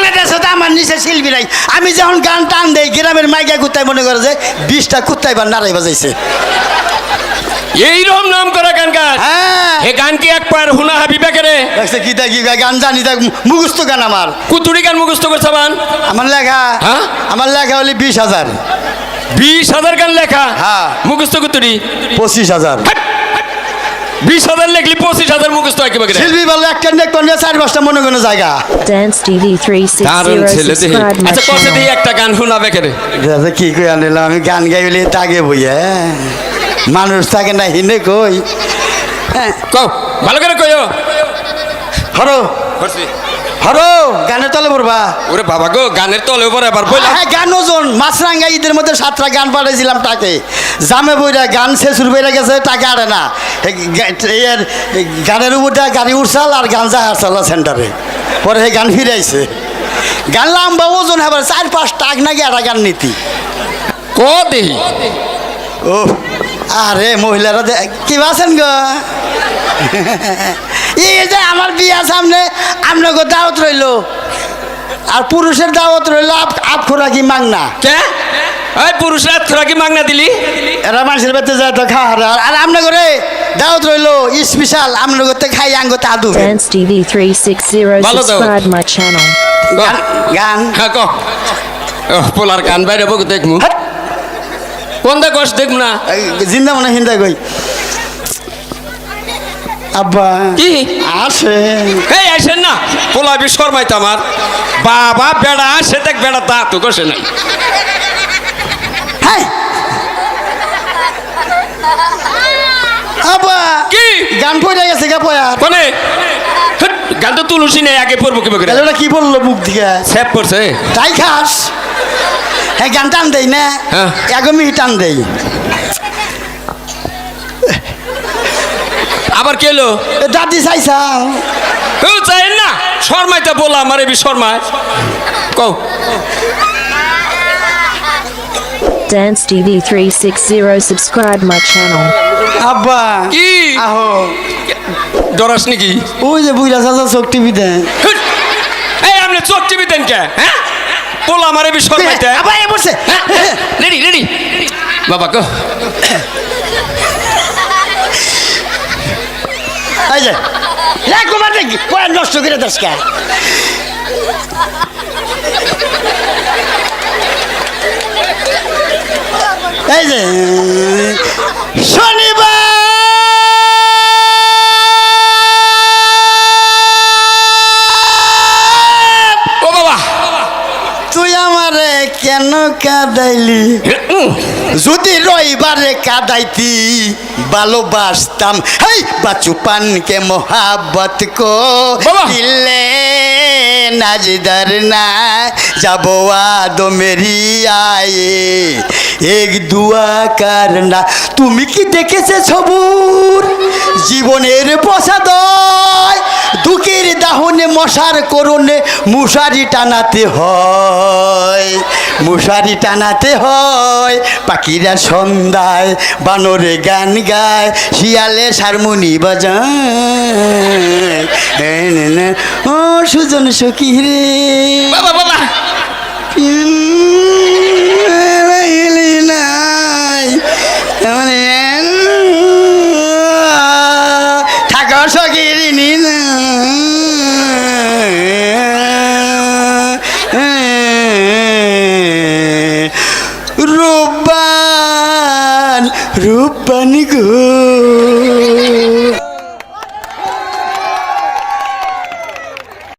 বাংলাদেশে তো আমার নিচে শিল্পী নাই। আমি যখন গান টান দেই গ্রামের মাইকা কুত্তায় মনে করে যে 20টা কুত্তায় বা নাড়াই বাজাইছে। এইরকম নাম করা গান গান। হ্যাঁ এ গান কি একবার হুনা হাবিবা করে দেখছে কি তা কি গান জানি তা মুখস্থ গান আমার। কুতুরি গান মুখস্থ করছে বান? আমার লেখা হ্যাঁ আমার লেখা হলে 20,000। 20,000 গান লেখা? হ্যাঁ। মুখস্থ কুতুরি 25,000। 20,000 লেখলি 25,000 মুখস্থ হয় কিভাবে? শিল্পী বললো একটা নেক করলে 4-5টা মনে কোনো জায়গা। Dance TV দারুণ 360 ছেলে দেখি। subscribe my আচ্ছা কষে দিয়ে channel. একটা গান শোনাবে কেন? কি কই আনিলাম আমি গান গাইলে তাগে বইয়া মানুষ থাকে না হিনে কই। কও ভালো করে কইও। হরো করছি। হরো গানের তলে পড়বা। ওরে বাবা গো গানের তলে উপরে আবার বইলা। হ্যাঁ গান ওজন মাছরাঙ্গা ঈদের মধ্যে 7টা গান পাঠাইছিলাম তাকে। জামে বইরা গান শেষুর বইরা গেছে টাকা আড়ে না। এর গানের উপরটা গাড়ি উঠছাল আর গান যা হারছাল সেন্টারে। পরে সেই গান ফিরে আইছে। গান লম্বা ওজন আবার 4-5 টাক নাকি একটা গান নীতি। ক দেহি। ও আরে মহিলারা কি আছেন গো? এই যে আমার বিয়া সামনে আপনাকে দাওয়াত রইল আর পুরুষের দাওয়াত রইল আপ খোরাকি মাংনা। কে এই পুরুষরা তোরা কি মাগনা দিলি? এরা মানুষের বেতে যায় তো খাওয়া আর আপনার করে দাওয়াত রইল স্পেশাল আপনার করতে খাই আঙ্গতে আদু। Dance TV 360 ভালো দাও। subscribe my channel. গান হ্যাঁ ক পোলার গান বাইরে বক দেখমু। কোন দা কষ্ট দেখমু না? জিন্দা মনে হিন্দা কই আব্বা কি আসে এই আসেন না পোলা বি শর্মাইতে আমার বাবা বেড়া আসে দেখ বেড়া তা তো কষে নাই। হ্যাঁ আব্বা কি গান পড়ে গেছে গা পয়া কোনে গান তো তুলসী নেই আগে পড়বো কি বকে এটা কি বললো মুখ দিকে সেভ করছে। তাই খাস হ্যাঁ গান টান দেই না হ্যাঁ। 1 মিনিট টান দেই আবার কে এলো? দাদি চাইছাও কেউ চাই না শর্মাইতে বলা আমার এবি শর্মায় কও। Dance TV 360 subscribe my channel. আব্বা কি আহো ডরাস নাকি? ওই যে বুইরা চাচা চোখ টিভি দেন এই আপনি চোখ টিভি দেন কে? হ্যাঁ পোলা আমার এবি শর্মাইতে। আব্বা এ বসে রেডি রেডি বাবা কো এই যে একবার দেখি পয় নষ্ট করে দশকা এই যে শনিবার ও বাবা তুই আমারে কেন কাঁদাইলি? যদি রবিবারে কাঁদাইতি ভালোবাসতাম। হেই বাচুপান কে মোহাব্বত কো বাবা। দিলে নাজদার না যাবো আদো মেরি আয়ে এক দুয়া করনা। তুমি কি দেখেছে সবুর জীবনের প্রসাদয় দুঃখের দাহনে মশার করণে মশারি টানাতে হয় মশারি টানাতে হয়। পাখিরা সন্ধ্যায় বানরে গান গায় শিয়ালে হারমোনি বাজায়। ও সুজন সখী রে বাবা বাবা নাই থাকা সখী না রূপবান রূপবান গো